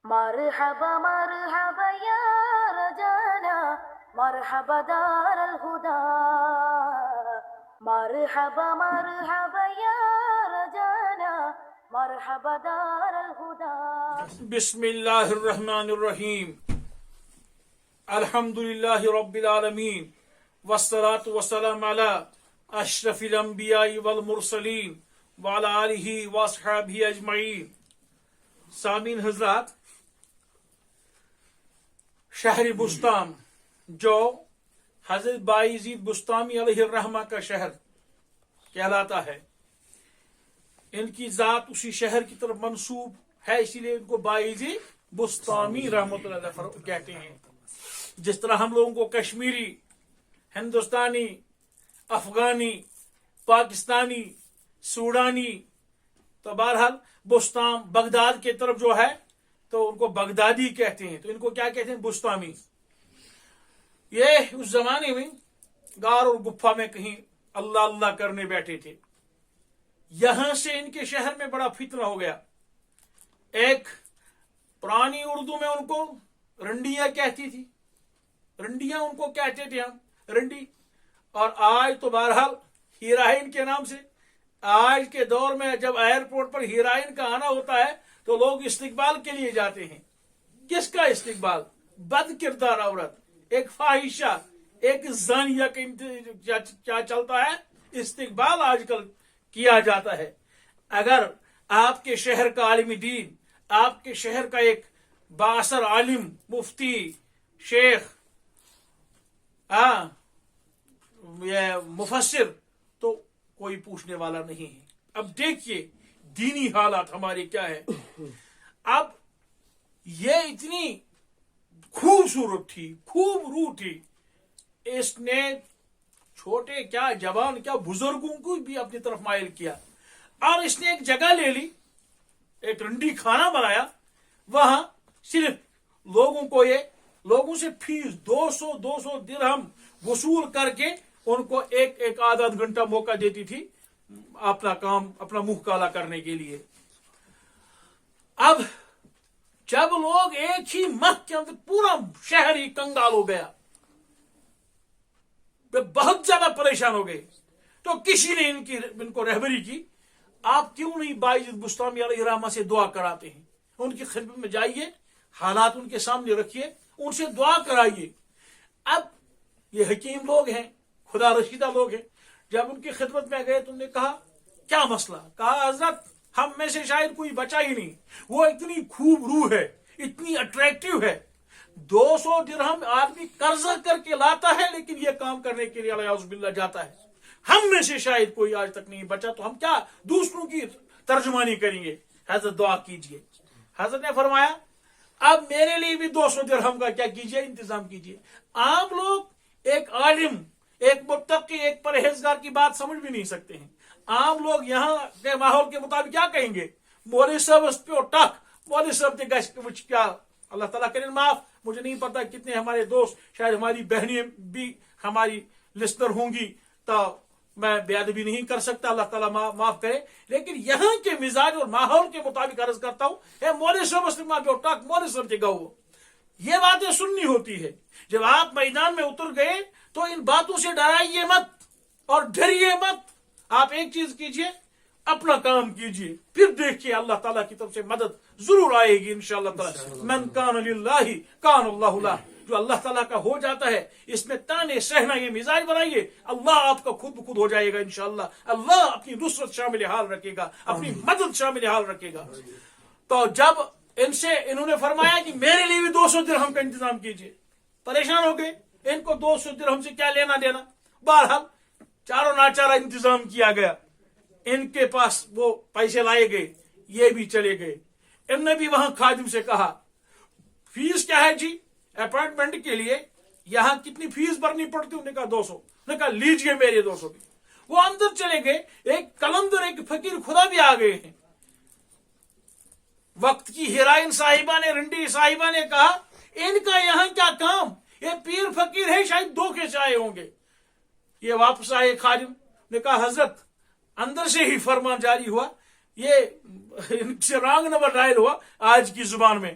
مرحبا مرحبا يا رجانا مرحبا دار الهدى مرحبا مرحبا يا رجانا مرحبا دار الهدى بسم الله الرحمن الرحيم الحمد لله رب العالمين والصلاة والسلام على أشرف الأنبياء والمرسلين وعلى آله وأصحابه أجمعين. سامعین حضرات، شہر بستان جو حضرت بایزید بستامی علیہ الرحمہ کا شہر کہلاتا ہے، ان کی ذات اسی شہر کی طرف منسوب ہے، اسی لیے ان کو بایزید بستامی رحمۃ اللہ علیہ کہتے ہیں. جس طرح ہم لوگوں کو کشمیری، ہندوستانی، افغانی، پاکستانی، سوڈانی، تو بہرحال بستان بغداد کے طرف جو ہے تو ان کو بغدادی کہتے ہیں، تو ان کو کیا کہتے ہیں؟ بستامی. یہ اس زمانے میں غار اور گپھا میں کہیں اللہ اللہ کرنے بیٹھے تھے. یہاں سے ان کے شہر میں بڑا فتنہ ہو گیا. ایک پرانی اردو میں ان کو رنڈیاں کہتی تھی، رنڈیاں ان کو کہتے تھے ہم رنڈی، اور آج تو بہرحال ہیرائن کے نام سے. آج کے دور میں جب ایئرپورٹ پر ہیرائن کا آنا ہوتا ہے تو لوگ استقبال کے لیے جاتے ہیں. کس کا استقبال؟ بد کردار عورت، ایک فاحشہ، ایک زانیہ کا کیا چلتا ہے، استقبال آج کل کیا جاتا ہے. اگر آپ کے شہر کا عالم دین، آپ کے شہر کا ایک بااثر عالم، مفتی، شیخ، مفسر، تو کوئی پوچھنے والا نہیں ہے. اب دیکھیے دینی حالات ہمارے کیا ہے. اب یہ اتنی خوبصورت تھی، خوب روح تھی، اس نے چھوٹے کیا جوان کیا بزرگوں کو بھی اپنی طرف مائل کیا، اور اس نے ایک جگہ لے لی، ایک رنڈی خانہ بنایا. وہاں صرف لوگوں سے فیس 200 درہم وصول کر کے ان کو ایک آدھا گھنٹہ موقع دیتی تھی اپنا کام، اپنا منہ کالا کرنے کے لیے. اب جب لوگ ایک ہی ماہ کے اندر پورا شہر ہی کنگال ہو گیا، بہت زیادہ پریشان ہو گئے، تو کسی نے ان کو رہبری کی. آپ کیوں نہیں بایزید بستامی علیہ الرحمہ سے دعا کراتے ہیں؟ ان کی خدمت میں جائیے، حالات ان کے سامنے رکھیے، ان سے دعا کرائیے. اب یہ حکیم لوگ ہیں، خدا رشیدہ لوگ ہیں. جب ان کی خدمت میں گئے تو انہوں نے کہا کیا مسئلہ؟ کہا حضرت ہم میں سے شاید کوئی بچا ہی نہیں، وہ اتنی خوب روح ہے، اتنی اٹریکٹیو ہے. 200 درہم آدمی قرضہ کر کے لاتا ہے، لیکن یہ کام کرنے کے لیے الیاذ باللہ جاتا ہے. ہم میں سے شاید کوئی آج تک نہیں بچا، تو ہم کیا دوسروں کی ترجمانی کریں گے؟ حضرت دعا کیجئے. حضرت نے فرمایا اب میرے لیے بھی 200 درہم کا کیا کیجئے، انتظام کیجئے. عام لوگ ایک عالم، ایک متقی، ایک پرہیزگار کی بات سمجھ بھی نہیں سکتے ہیں. عام لوگ یہاں کے ماحول کے مطابق کیا کہیں گے؟ مولوی صاحب اس پہ ٹک، مولوی صاحب نے کیا، اللہ تعالیٰ کرے معاف. مجھے نہیں پتا کتنے ہمارے دوست، شاید ہماری بہنیں بھی ہماری لسنر ہوں گی، تو میں بے ادبی نہیں کر سکتا، اللہ تعالیٰ معاف کرے. لیکن یہاں کے مزاج اور ماحول کے مطابق عرض کرتا ہوں، مولوی صاحب اس پہ ٹک، مولوی صاحب جگہ ہو. یہ باتیں سننی ہوتی ہے. جب آپ میدان میں اتر گئے تو ان باتوں سے ڈرائیے مت اور ڈریے مت. آپ ایک چیز کیجئے، اپنا کام کیجئے، پھر دیکھیے اللہ تعالیٰ کی طرف سے مدد ضرور آئے گی انشاءاللہ تعالیٰ. من کان للہ کان اللہ لہ. جو اللہ تعالیٰ کا ہو جاتا ہے، اس میں تانے سہنا یہ مزاج بنائیے، اللہ آپ کا خود بخود ہو جائے گا انشاءاللہ. اللہ اپنی نصرت شامل حال رکھے گا، اپنی مدد شامل حال رکھے گا. تو جب انہوں نے فرمایا کہ میرے لیے بھی 200 درہم کا انتظام کیجئے، پریشان ہو گئے. ان کو 200 درہم سے کیا لینا دینا. بہرحال چاروں ناچارہ انتظام کیا گیا. ان کے پاس وہ پیسے لائے گئے، یہ بھی چلے گئے. ان نے بھی وہاں خادم سے کہا فیس کیا ہے جی اپائنٹمنٹ کے لیے، یہاں کتنی فیس بھرنی پڑتی؟ انہوں نے کہا 200. انہوں نے کہا لیجئے میرے 200 بھی. وہ اندر چلے گئے. ایک کلندر، ایک فقیر خدا بھی آ گئے ہیں. وقت کی ہیرائن صاحبہ نے، رنڈی صاحبہ نے کہا ان کا یہاں کیا کام، یہ پیر فقیر ہے، شاید دھوکے سے آئے ہوں گے. یہ واپس آئے. خادم نے کہا حضرت اندر سے ہی فرمان جاری ہوا، یہ ان سے رانگ نمبر ڈائل ہوا آج کی زبان میں.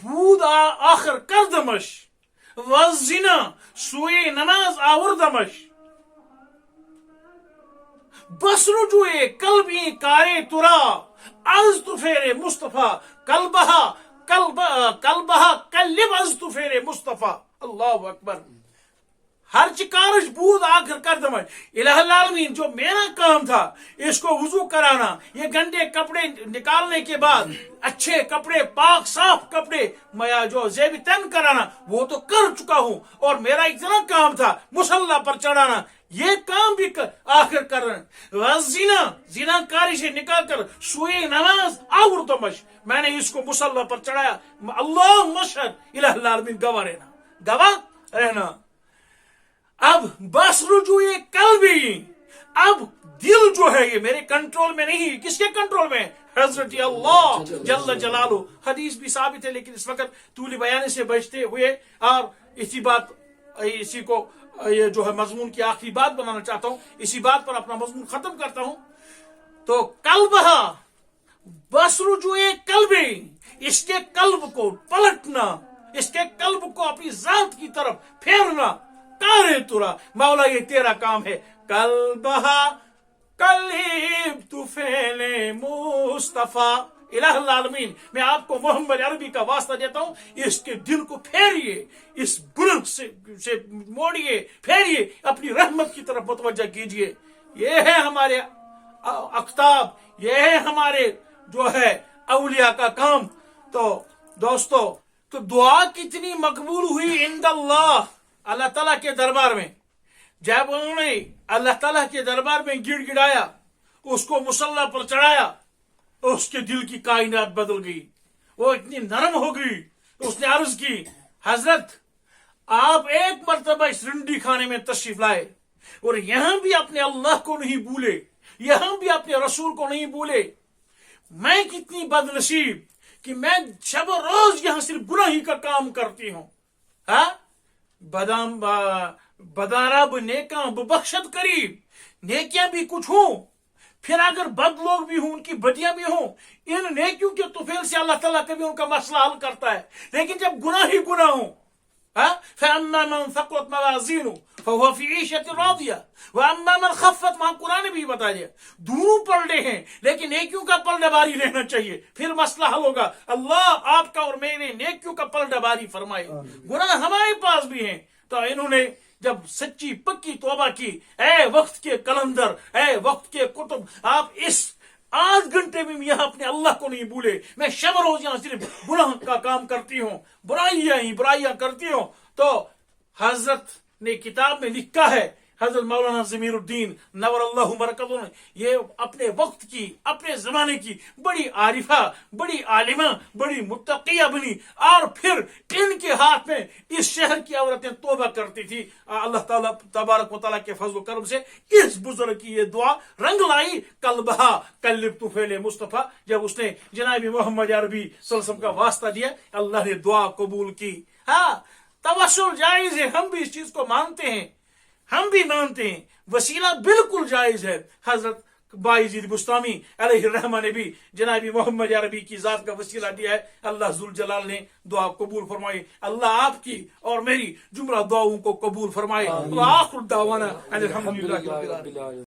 بود آخر کردمش و زنا سوی نماز آوردمش بس رجوع قلبی کار ترا از تو فیر مصطفی قلبها قلب از تو فیر مصطفی. اللہ اکبر. ہر چکارش بود آخر کردمش. الہ العالمین جو میرا کام تھا اس کو وضو کرانا، یہ گندے کپڑے نکالنے کے بعد اچھے کپڑے، پاک صاف کپڑے میں جو زیب تن کرانا وہ تو کر چکا ہوں، اور میرا اتنا کام تھا مصلی پر چڑھانا، یہ کام بھی آخر کرنا. زنا کاری سے نکال کر سوئے نماز آوردمش، میں نے اس کو مصلی پر چڑھایا. اللہ مشہد، الہ العالمین گواہ رہنا. اب بس رجوع قلبی، اب دل جو ہے یہ میرے کنٹرول میں نہیں. کس کے کنٹرول میں؟ حضرت اللہ جل جلالہ. حدیث بھی ثابت ہے، لیکن اس وقت طول بیان سے بچتے ہوئے اور اسی کو یہ جو ہے مضمون کی آخری بات بنانا چاہتا ہوں، اسی بات پر اپنا مضمون ختم کرتا ہوں. تو قلبہ بس رجوع قلبی، اس کے قلب کو پلٹنا، اس کے قلب کو اپنی ذات کی طرف پھیرنا. کارے ترا، مولا یہ تیرا کام ہے. قلبہ قلیب تو فعل مصطفیٰ. الہ العالمین، میں آپ کو محمد عربی کا واسطہ دیتا ہوں، اس کے دل کو پھیریے، اس گناہ سے موڑیے، پھیریے، اپنی رحمت کی طرف متوجہ کیجئے. یہ ہے ہمارے اقطاب، یہ ہے ہمارے جو ہے اولیاء کا کام. تو دوستو، تو دعا کتنی مقبول ہوئی عند اللہ، اللہ تعالیٰ کے دربار میں. جب انہوں نے اللہ تعالیٰ کے دربار میں گڑ گڑایا، اس کو مصلی پر چڑھایا، اس کے دل کی کائنات بدل گئی، وہ اتنی نرم ہو گئی. اس نے عرض کی حضرت آپ ایک مرتبہ اس رنڈی خانے میں تشریف لائے اور یہاں بھی اپنے اللہ کو نہیں بھولے، یہاں بھی اپنے رسول کو نہیں بھولے. میں کتنی بد نصیب کہ میں شب و روز یہاں صرف گناہ ہی کا کام کرتی ہوں. بدارب نیکاں ببخشت قریب، نیکیاں بھی کچھ ہوں، پھر اگر بد لوگ بھی ہوں، ان کی بدیاں بھی ہوں، ان نیکیوں کے طفیل سے اللہ تعالیٰ کبھی ان کا مسئلہ حل کرتا ہے. لیکن جب گناہ ہی گناہ ہوں، فَأَمَّا مَنْ ثَقُلَتْ مَوَازِينُهُ فَهُوَ فِي عِيشَةٍ رَاضِيَةٍ وَأَمَّا مَنْ خَفَّتْ، وہاں قرآن نے بھی بتا دیا دونوں پلڑے ہیں، لیکن نیکیوں کا پلڑا باری رہنا چاہیے، پھر مسئلہ حل ہوگا. اللہ آپ کا اور میرے نیکیوں کا پلڑا باری فرمائے. گناہ ہمارے پاس بھی ہیں. تو انہوں نے جب سچی پکی توبہ کی، اے وقت کے کلندر، اے وقت کے کتب، آپ اس آدھ گھنٹے میں یہاں اپنے اللہ کو نہیں بھولے، میں شب روز یہاں صرف گناہ کا کام کرتی ہوں، برائیاں کرتی ہوں. تو حضرت نے کتاب میں لکھا ہے، حضرت مولانا ضمیر الدین نور اللہ مرکزہ نے یہ اپنے وقت کی اپنے زمانے کی بڑی عارفہ بڑی عالمہ بڑی متقیہ بنی اور پھر ان کے ہاتھ میں اس شہر کی عورتیں توبہ کرتی تھی. اللہ تعالیٰ تبارک و تعالیٰ کے فضل و کرم سے اس بزرگ کی یہ دعا رنگ لائی. قلبہا قلب طفیل مصطفیٰ جب اس نے جناب محمد عربی صلی اللہ علیہ وسلم کا واسطہ دیا اللہ نے دعا قبول کی. ہاں توسل جائز ہے, ہم بھی اس چیز کو مانتے ہیں, ہم بھی مانتے ہیں وسیلہ بالکل جائز ہے. حضرت بایزید بسطامی علیہ الرحمہ نے بھی جناب محمد عربی کی ذات کا وسیلہ دیا ہے. اللہ ذوالجلال نے دعا قبول فرمائی. اللہ آپ کی اور میری جملہ دعاؤں کو قبول فرمائے. وآخر دعوانا ان الحمدللہ رب العالمین.